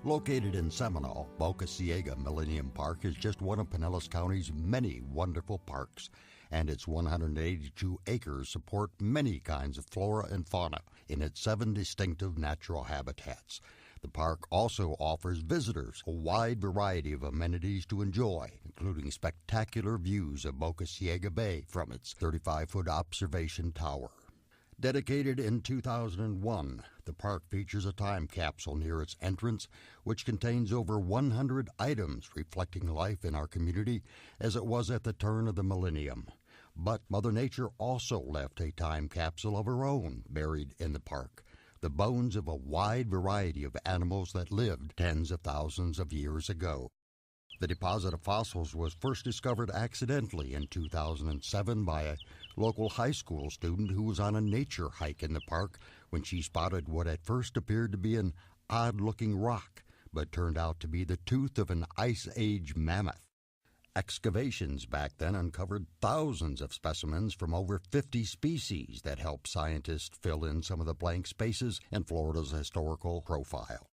Located in Seminole, Boca Ciega Millennium Park is just one of Pinellas County's many wonderful parks, and its 182 acres support many kinds of flora and fauna in its 7 distinctive natural habitats. The park also offers visitors a wide variety of amenities to enjoy, including spectacular views of Boca Ciega Bay from its 35-foot observation tower. Dedicated in 2001, the park features a time capsule near its entrance, which contains over 100 items reflecting life in our community as it was at the turn of the millennium. But Mother Nature also left a time capsule of her own buried in the park, the bones of a wide variety of animals that lived tens of thousands of years ago. The deposit of fossils was first discovered accidentally in 2007 by a local high school student who was on a nature hike in the park when she spotted what at first appeared to be an odd-looking rock, but turned out to be the tooth of an Ice Age mammoth. Excavations back then uncovered thousands of specimens from over 50 species that helped scientists fill in some of the blank spaces in Florida's historical profile.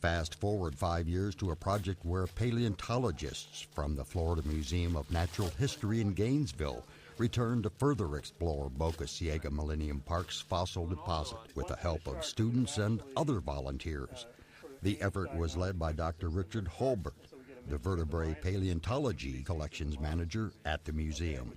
Fast forward 5 years to a project where paleontologists from the Florida Museum of Natural History in Gainesville returned to further explore Boca Ciega Millennium Park's fossil deposit with the help of students and other volunteers. The effort was led by Dr. Richard Holbert, the vertebrate paleontology collections manager at the museum.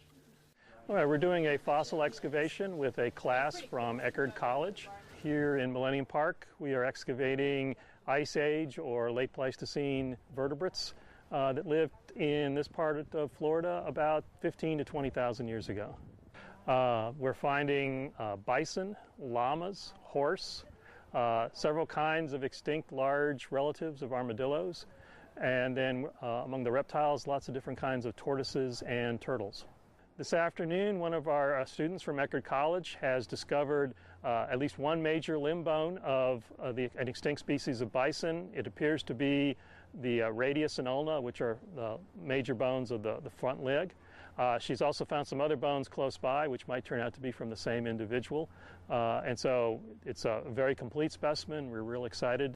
All right, we're doing a fossil excavation with a class from Eckerd College. Here in Millennium Park, we are excavating Ice Age or late Pleistocene vertebrates that lived in this part of Florida about 15 to 20,000 years ago. We're finding bison, llamas, horse, several kinds of extinct large relatives of armadillos, and then among the reptiles, lots of different kinds of tortoises and turtles. This afternoon, one of our students from Eckerd College has discovered at least one major limb bone of an extinct species of bison. It appears to be the radius and ulna, which are the major bones of the front leg. She's also found some other bones close by, which might turn out to be from the same individual. And so it's a very complete specimen. We're real excited.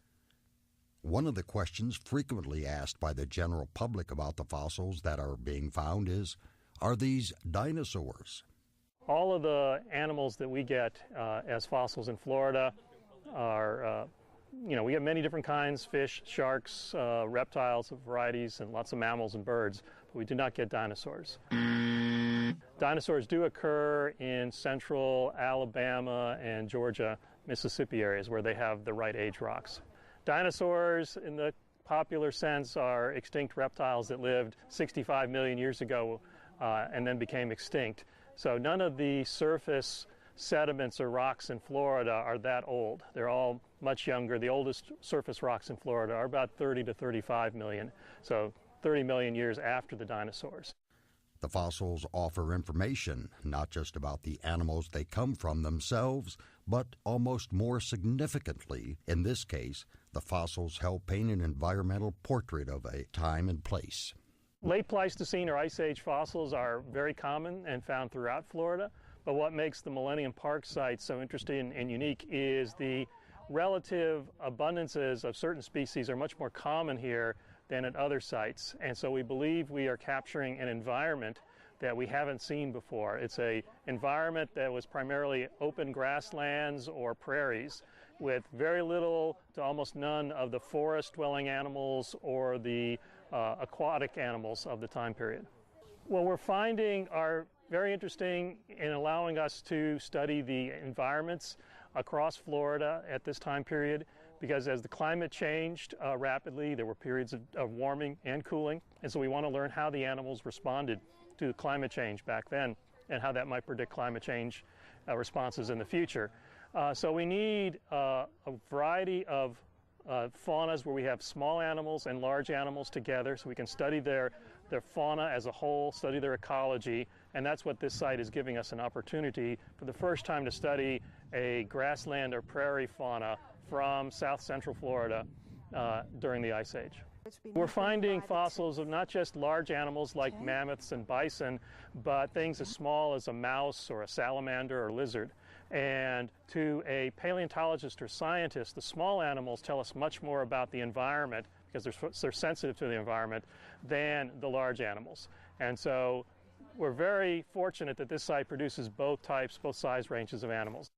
One of the questions frequently asked by the general public about the fossils that are being found is, are these dinosaurs? All of the animals that we get as fossils in Florida are, we get many different kinds, fish, sharks, reptiles of varieties, and lots of mammals and birds, but we do not get dinosaurs. Dinosaurs do occur in central Alabama and Georgia, Mississippi areas where they have the right age rocks. Dinosaurs, in the popular sense, are extinct reptiles that lived 65 million years ago and then became extinct. So none of the surface sediments or rocks in Florida are that old. They're all much younger. The oldest surface rocks in Florida are about 30 to 35 million, so 30 million years after the dinosaurs. The fossils offer information not just about the animals they come from themselves, but almost more significantly, in this case, the fossils help paint an environmental portrait of a time and place. Late Pleistocene or Ice Age fossils are very common and found throughout Florida, but what makes the Millennium Park site so interesting and unique is the relative abundances of certain species are much more common here than at other sites, and so we believe we are capturing an environment that we haven't seen before. It's an environment that was primarily open grasslands or prairies with very little to almost none of the forest-dwelling animals or the aquatic animals of the time period. What we're finding are very interesting in allowing us to study the environments across Florida at this time period, because as the climate changed rapidly, there were periods of warming and cooling, and so we want to learn how the animals responded to climate change back then and how that might predict climate change responses in the future. So we need a variety of faunas where we have small animals and large animals together so we can study their fauna as a whole, study their ecology, and that's what this site is giving us an opportunity for the first time to study a grassland or prairie fauna from south central Florida during the Ice Age. We're finding fossils of not just large animals like mammoths and bison, but things as small as a mouse or a salamander or lizard. And to a paleontologist or scientist, the small animals tell us much more about the environment, because they're sensitive to the environment, than the large animals. And so we're very fortunate that this site produces both types, both size ranges of animals.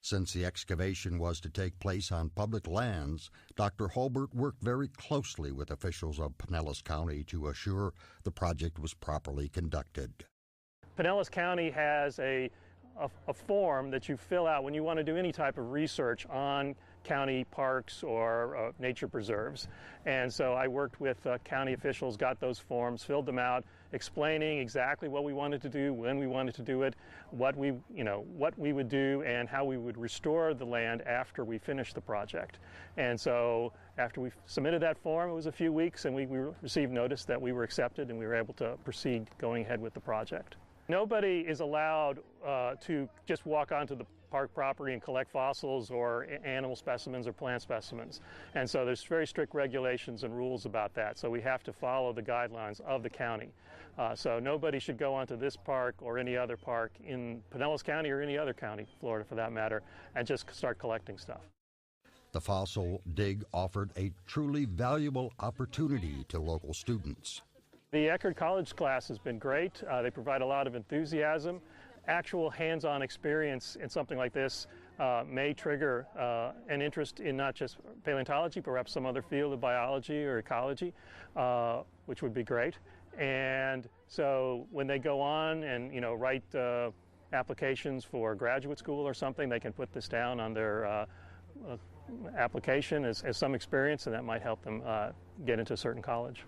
Since the excavation was to take place on public lands, Dr. Holbert worked very closely with officials of Pinellas County to assure the project was properly conducted. Pinellas County has a form that you fill out when you want to do any type of research on county parks or nature preserves. And so I worked with county officials, got those forms, filled them out, explaining exactly what we wanted to do, when we wanted to do it, what we would do, and how we would restore the land after we finished the project. And so after we submitted that form, it was a few weeks, and we received notice that we were accepted and we were able to proceed going ahead with the project. Nobody is allowed to just walk onto the park property and collect fossils or animal specimens or plant specimens. And so there's very strict regulations and rules about that. So we have to follow the guidelines of the county. So nobody should go onto this park or any other park in Pinellas County or any other county, Florida for that matter, and just start collecting stuff. The fossil dig offered a truly valuable opportunity to local students. The Eckerd College class has been great. They provide a lot of enthusiasm. Actual hands-on experience in something like this may trigger an interest in not just paleontology, but perhaps some other field of biology or ecology, which would be great. And so when they go on and write applications for graduate school or something, they can put this down on their application as some experience, and that might help them get into a certain college.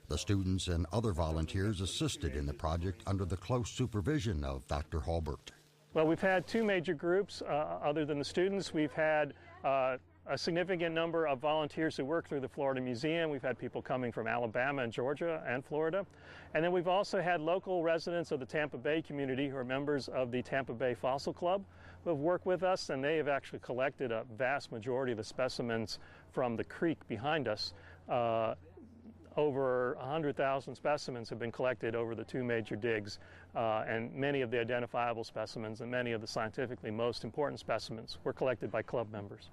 The students and other volunteers assisted in the project under the close supervision of Dr. Holbert. Well, we've had two major groups. Other than the students, we've had a significant number of volunteers who work through the Florida Museum. We've had people coming from Alabama and Georgia and Florida. And then we've also had local residents of the Tampa Bay community who are members of the Tampa Bay Fossil Club who have worked with us, and they have actually collected a vast majority of the specimens from the creek behind us. Over 100,000 specimens have been collected over the two major digs, and many of the identifiable specimens and many of the scientifically most important specimens were collected by club members.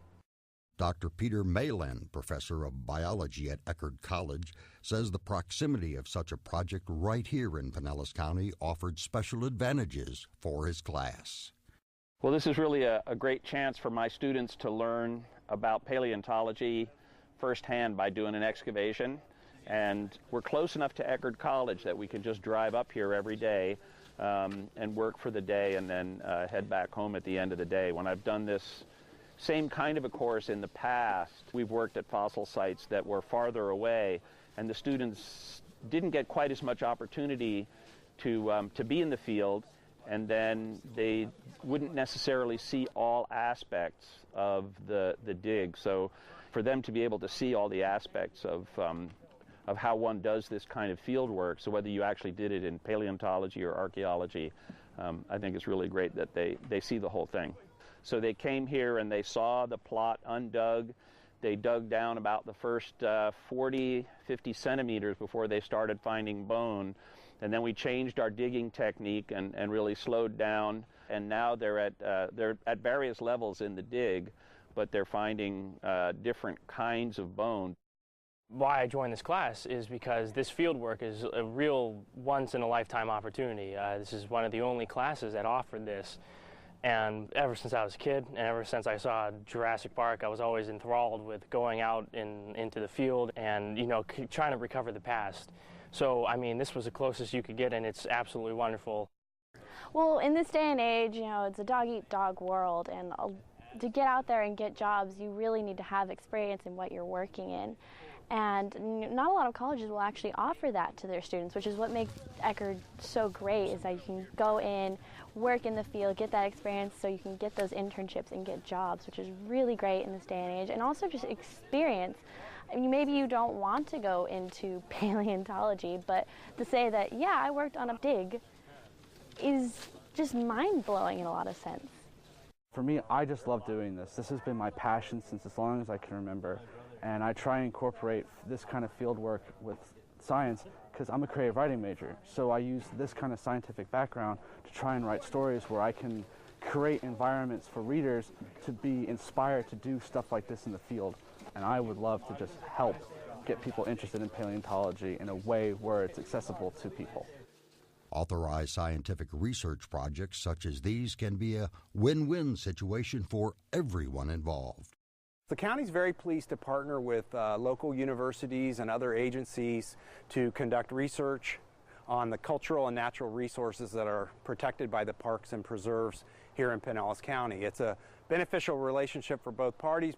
Dr. Peter Malin, professor of biology at Eckerd College, says the proximity of such a project right here in Pinellas County offered special advantages for his class. Well, this is really a great chance for my students to learn about paleontology firsthand by doing an excavation. And we're close enough to Eckerd College that we can just drive up here every day and work for the day and then head back home at the end of the day. When I've done this same kind of a course in the past, we've worked at fossil sites that were farther away, and the students didn't get quite as much opportunity to be in the field, and then they wouldn't necessarily see all aspects of the dig. So for them to be able to see all the aspects of how one does this kind of field work, so whether you actually did it in paleontology or archaeology, I think it's really great that they see the whole thing. So they came here and they saw the plot undug. They dug down about the first 40, 50 centimeters before they started finding bone. And then we changed our digging technique and really slowed down. And now they're at various levels in the dig, but they're finding different kinds of bone. Why I joined this class is because this field work is a real once-in-a-lifetime opportunity. This is one of the only classes that offered this. And ever since I was a kid, and ever since I saw Jurassic Park, I was always enthralled with going out into the field and, trying to recover the past. So, I mean, this was the closest you could get, and it's absolutely wonderful. Well, in this day and age, it's a dog-eat-dog world, and to get out there and get jobs, you really need to have experience in what you're working in. And not a lot of colleges will actually offer that to their students, which is what makes Eckerd so great, is that you can go in, work in the field, get that experience so you can get those internships and get jobs, which is really great in this day and age. And also just experience. I mean, maybe you don't want to go into paleontology, but to say that, yeah, I worked on a dig is just mind-blowing in a lot of sense. For me, I just love doing this. This has been my passion since as long as I can remember. And I try and incorporate this kind of field work with science because I'm a creative writing major. So I use this kind of scientific background to try and write stories where I can create environments for readers to be inspired to do stuff like this in the field. And I would love to just help get people interested in paleontology in a way where it's accessible to people. Authorized scientific research projects such as these can be a win-win situation for everyone involved. The county's very pleased to partner with local universities and other agencies to conduct research on the cultural and natural resources that are protected by the parks and preserves here in Pinellas County. It's a beneficial relationship for both parties.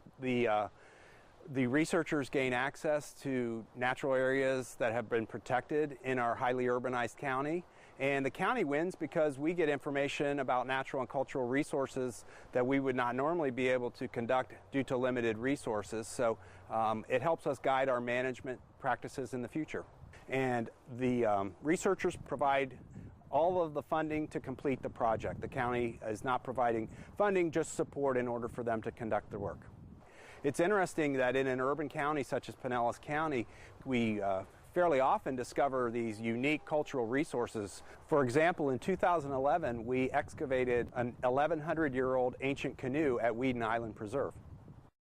The researchers gain access to natural areas that have been protected in our highly urbanized county, and the county wins because we get information about natural and cultural resources that we would not normally be able to conduct due to limited resources. So it helps us guide our management practices in the future. And the researchers provide all of the funding to complete the project. The county is not providing funding, just support in order for them to conduct the work. It's interesting that in an urban county such as Pinellas County, we fairly often discover these unique cultural resources. For example, in 2011, we excavated an 1,100-year-old ancient canoe at Weeden Island Preserve.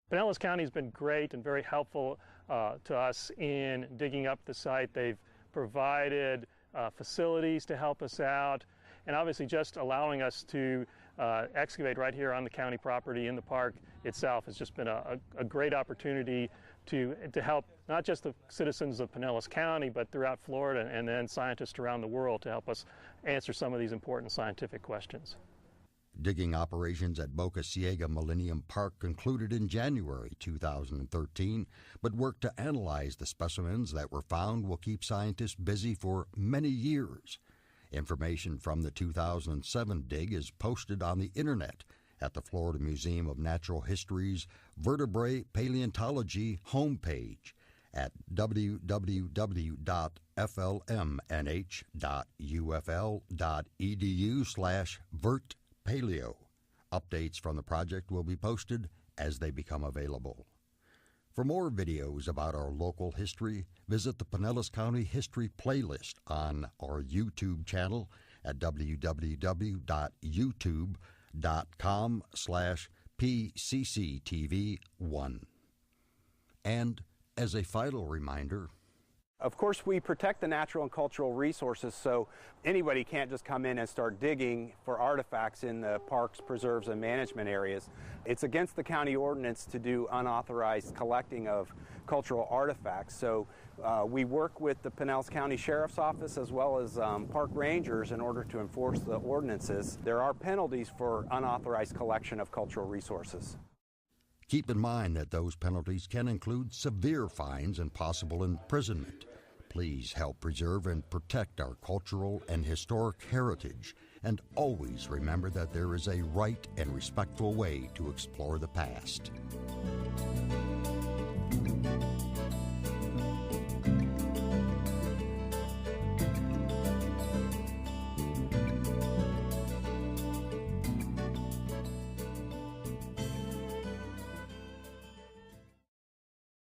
Pinellas County has been great and very helpful to us in digging up the site. They've provided facilities to help us out, and obviously just allowing us to excavate right here on the county property in the park itself has just been a great opportunity to help not just the citizens of Pinellas County, but throughout Florida, and then scientists around the world to help us answer some of these important scientific questions. Digging operations at Boca Ciega Millennium Park concluded in January 2013, but work to analyze the specimens that were found will keep scientists busy for many years. Information from the 2007 dig is posted on the internet at the Florida Museum of Natural History's Vertebrate Paleontology homepage at www.flmnh.ufl.edu/vertpaleo. Updates from the project will be posted as they become available. For more videos about our local history, visit the Pinellas County History playlist on our YouTube channel at www.youtube.com/PCCTV1. And as a final reminder, of course, we protect the natural and cultural resources, so anybody can't just come in and start digging for artifacts in the parks, preserves, and management areas. It's against the county ordinance to do unauthorized collecting of cultural artifacts, so we work with the Pinellas County Sheriff's Office as well as park rangers in order to enforce the ordinances. There are penalties for unauthorized collection of cultural resources. Keep in mind that those penalties can include severe fines and possible imprisonment. Please help preserve and protect our cultural and historic heritage, and always remember that there is a right and respectful way to explore the past.